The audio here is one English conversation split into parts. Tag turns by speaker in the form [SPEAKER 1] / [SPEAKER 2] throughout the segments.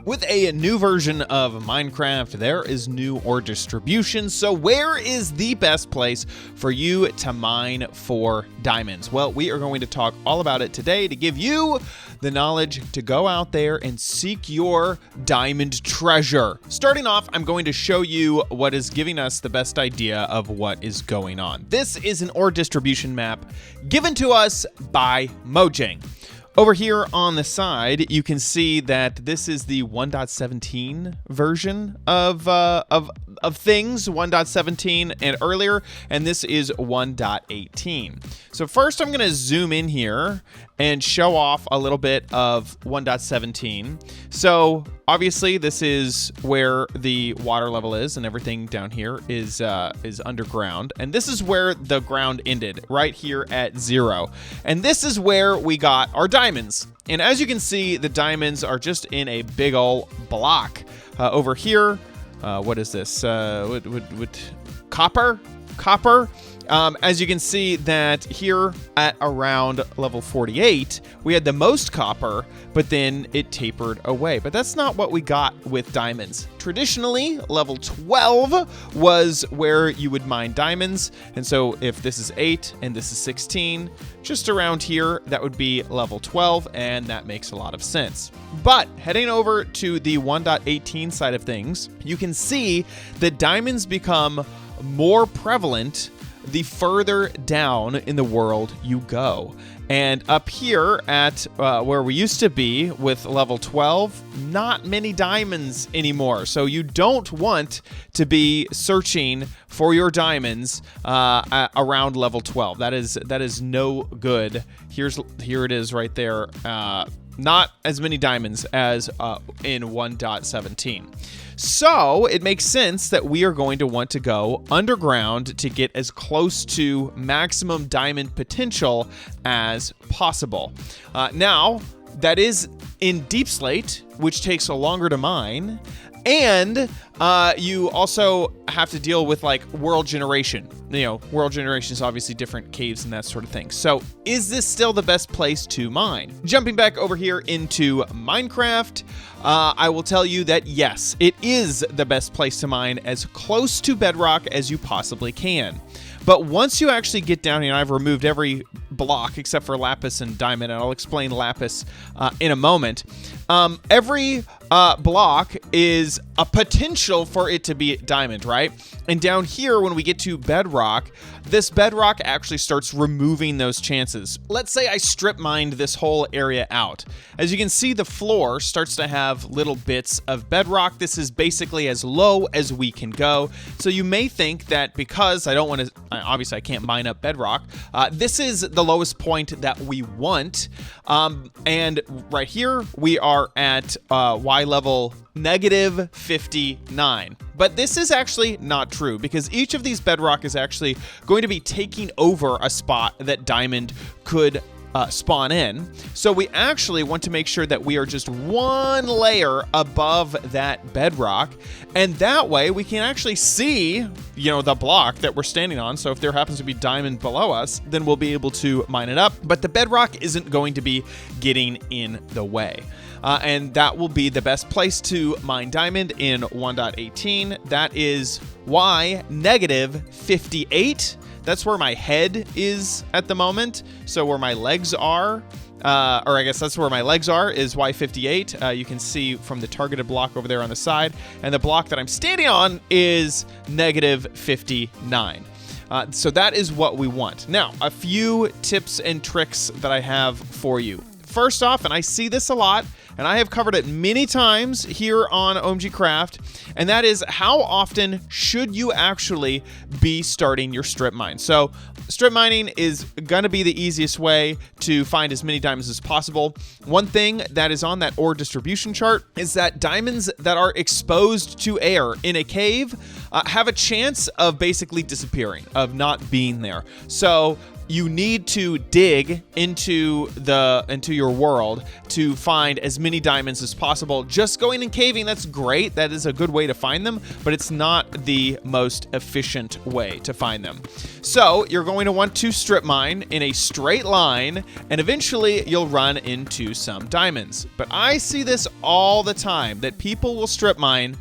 [SPEAKER 1] With a new version of Minecraft, there is new ore distribution. So where is the best place for you to mine for diamonds? Well, we are going to talk all about it today to give you the knowledge to go out there and seek your diamond treasure. Starting off, I'm going to show you what is giving us the best idea of what is going on. This is an ore distribution map given to us by Mojang. Over here on the side, you can see that this is the 1.17 version of things, 1.17 and earlier, and this is 1.18. So first I'm going to zoom in here and show off a little bit of 1.17. So obviously this is where the water level is, and everything down here is underground. And this is where the ground ended, right here at 0. And this is where we got our diamonds. And as you can see, the diamonds are just in a big old block. Over here, what is this? Copper? As you can see that here at around level 48, we had the most copper, but then it tapered away. But that's not what we got with diamonds. Traditionally, level 12 was where you would mine diamonds. And so if this is 8 and this is 16, just around here, that would be level 12, and that makes a lot of sense. But heading over to the 1.18 side of things, you can see that diamonds become more prevalent the further down in the world you go. And up here at where we used to be with level 12, not many diamonds anymore. So you don't want to be searching for your diamonds around level 12. That is no good. Here it is right there. Not as many diamonds as in 1.17. So it makes sense that we are going to want to go underground to get as close to maximum diamond potential as possible. Now, that is in Deep Slate, which takes longer to mine. And you also have to deal with like world generation. You know, world generation is obviously different caves and that sort of thing. So is this still the best place to mine? Jumping back over here into Minecraft, I will tell you that yes, it is the best place to mine as close to bedrock as you possibly can. But once you actually get down here, and I've removed every block except for lapis and diamond, and I'll explain lapis in a moment. Every block is a potential for it to be diamond, right? And down here, when we get to bedrock, this bedrock actually starts removing those chances. Let's say I strip mined this whole area out. As you can see, the floor starts to have little bits of bedrock. This is basically as low as we can go. So you may think that because I don't want to, obviously I can't mine up bedrock, this is the lowest point that we want. And right here, we are at Y level negative 59. But this is actually not true, because each of these bedrock is actually going to be taking over a spot that diamond could spawn in. So we actually want to make sure that we are just one layer above that bedrock, and that way we can actually see, you know, the block that we're standing on. So if there happens to be diamond below us, then we'll be able to mine it up, but the bedrock isn't going to be getting in the way. And that will be the best place to mine diamond in 1.18. That is Y negative 58. That's where my head is at the moment. So where my legs are, or I guess that's where my legs are, is Y58. You can see from the targeted block over there on the side. And the block that I'm standing on is negative 59. So that is what we want. Now, a few tips and tricks that I have for you. First off, and I see this a lot, and I have covered it many times here on OMG Craft, and that is how often should you actually be starting your strip mine. So strip mining is going to be the easiest way to find as many diamonds as possible. One thing that is on that ore distribution chart is that diamonds that are exposed to air in a cave have a chance of basically disappearing, of not being there. So you need to dig into your world to find as many diamonds as possible. Just going and caving, that's great. That is a good way to find them, but it's not the most efficient way to find them. So you're going to want to strip mine in a straight line, and eventually you'll run into some diamonds. But I see this all the time, that people will strip mine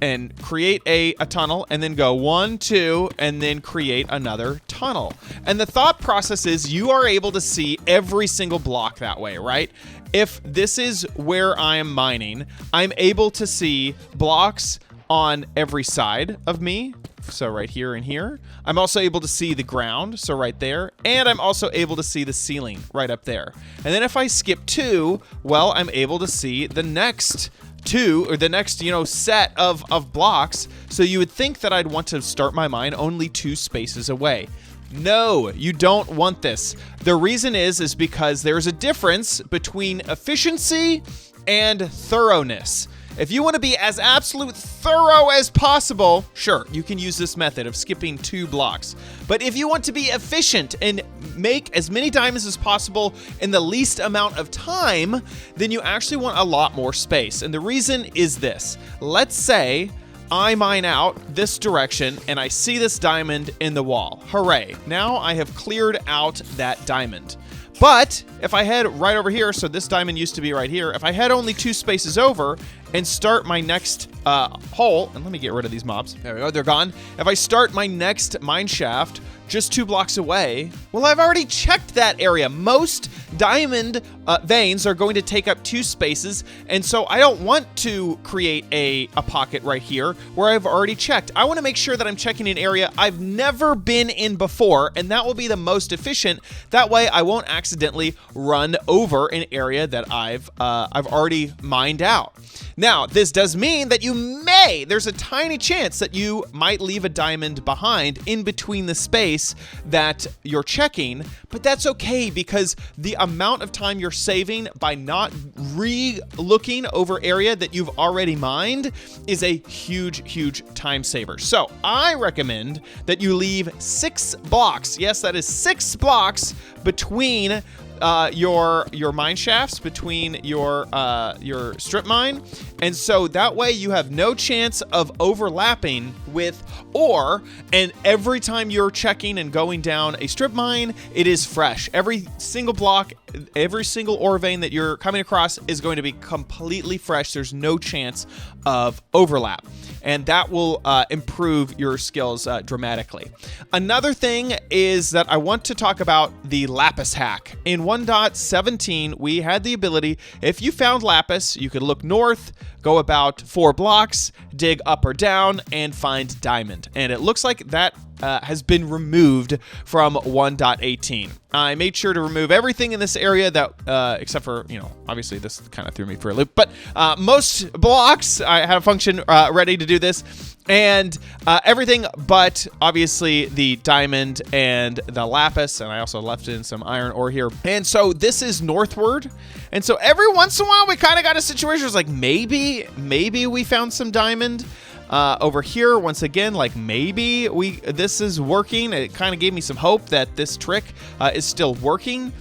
[SPEAKER 1] and create a tunnel and then go 1, 2, and then create another tunnel. And the thought process is you are able to see every single block that way, right? If this is where I am mining, I'm able to see blocks on every side of me. So right here and here. I'm also able to see the ground, so right there. And I'm also able to see the ceiling right up there. And then if I skip 2, well, I'm able to see the next 2, or the next, set of blocks. So you would think that I'd want to start my mine only 2 spaces away. No, you don't want this. The reason is because there's a difference between efficiency and thoroughness. If you want to be as absolute thorough as possible, sure, you can use this method of skipping 2 blocks. But if you want to be efficient and make as many diamonds as possible in the least amount of time, then you actually want a lot more space. And the reason is this. Let's say I mine out this direction and I see this diamond in the wall. Hooray. Now I have cleared out that diamond. But if I head right over here, so this diamond used to be right here, if I head only 2 spaces over and start my next hole, and let me get rid of these mobs. There we go, they're gone. If I start my next mine shaft just 2 blocks away, well, I've already checked that area. Most diamond veins are going to take up 2 spaces, and so I don't want to create a pocket right here where I've already checked. I want to make sure that I'm checking an area I've never been in before, and that will be the most efficient. That way I won't accidentally run over an area that I've already mined out. Now, this does mean that there's a tiny chance that you might leave a diamond behind in between the space that you're checking, but that's okay because the amount of time you're saving by not re-looking over area that you've already mined is a huge, huge time saver. So I recommend that you leave 6 blocks. Yes, that is 6 blocks between your mine shafts, between your strip mine, and so that way you have no chance of overlapping with ore, and every time you're checking and going down a strip mine, it is fresh. Every single block, every single ore vein that you're coming across is going to be completely fresh. There's no chance of overlap, and that will improve your skills dramatically. Another thing is that I want to talk about the lapis hack. In 1.17, we had the ability, if you found lapis, you could look north, go about 4 blocks, dig up or down, and find diamond. And it looks like that has been removed from 1.18. I made sure to remove everything in this area that, except for, obviously this kind of threw me for a loop, but most blocks, I had a function ready to do this, and everything but obviously the diamond and the lapis, and I also left in some iron ore here. And so this is northward, and so every once in a while we kind of got a situation where it's like maybe we found some diamond. Over here, once again, like maybe this is working. It kind of gave me some hope that this trick is still working,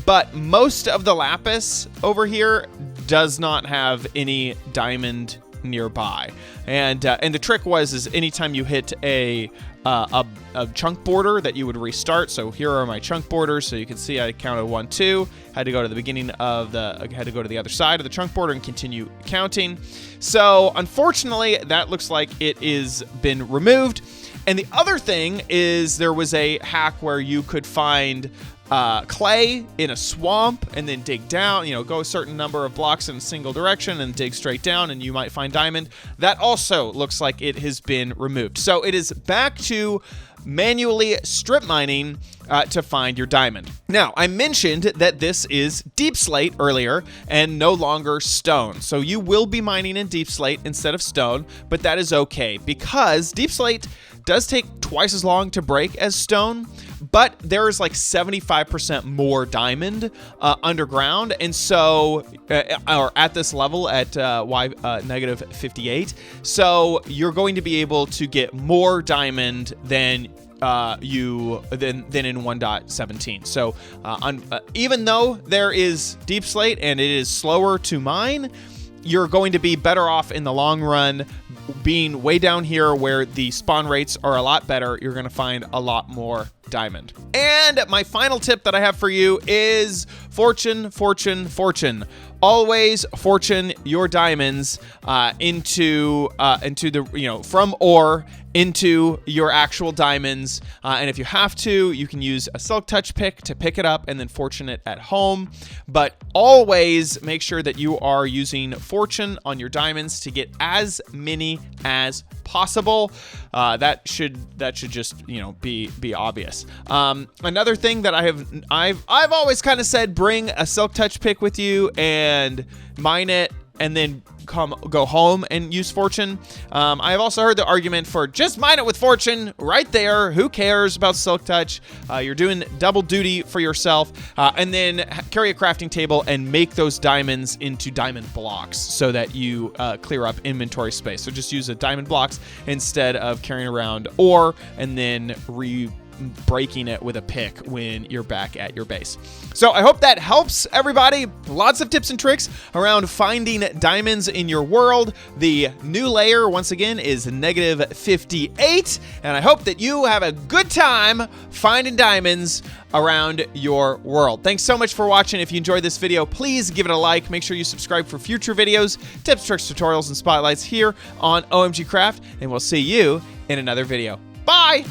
[SPEAKER 1] but most of the lapis over here does not have any diamond nearby. And the trick is anytime you hit a chunk border that you would restart. So here are my chunk borders. So you can see I counted 1, 2, had to go to the beginning of had to go to the other side of the chunk border and continue counting. So unfortunately, that looks like it is been removed. And the other thing is there was a hack where you could find clay in a swamp and then dig down, go a certain number of blocks in a single direction and dig straight down and you might find diamond. That also looks like it has been removed. So it is back to manually strip mining to find your diamond. Now, I mentioned that this is deep slate earlier and no longer stone. So you will be mining in deep slate instead of stone, but that is okay because deep slate does take twice as long to break as stone, but there is like 75% more diamond underground, and so or at this level at -58, so you're going to be able to get more diamond than than in 1.17. So even though there is Deep Slate and it is slower to mine, you're going to be better off in the long run being way down here where the spawn rates are a lot better. You're going to find a lot more diamond. And my final tip that I have for you is fortune, fortune, fortune. Always fortune your diamonds into the, from ore into your actual diamonds. And if you have to, you can use a Silk Touch pick to pick it up and then fortune it at home. But always make sure that you are using fortune on your diamonds to get as many as possible. That should just be obvious. Another thing that I've always kind of said, bring a Silk Touch pick with you and mine it, and then go home and use fortune. I've also heard the argument for just mine it with fortune right there. Who cares about Silk Touch? You're doing double duty for yourself. And then carry a crafting table and make those diamonds into diamond blocks so that you clear up inventory space. So just use a diamond blocks instead of carrying around ore and then breaking it with a pick when you're back at your base. So I hope that helps everybody. Lots of tips and tricks around finding diamonds in your world. The new layer, once again, is -58, and I hope that you have a good time finding diamonds around your world. Thanks so much for watching. If you enjoyed this video, please give it a like. Make sure you subscribe for future videos, tips, tricks, tutorials, and spotlights here on OMG Craft, and we'll see you in another video. Bye!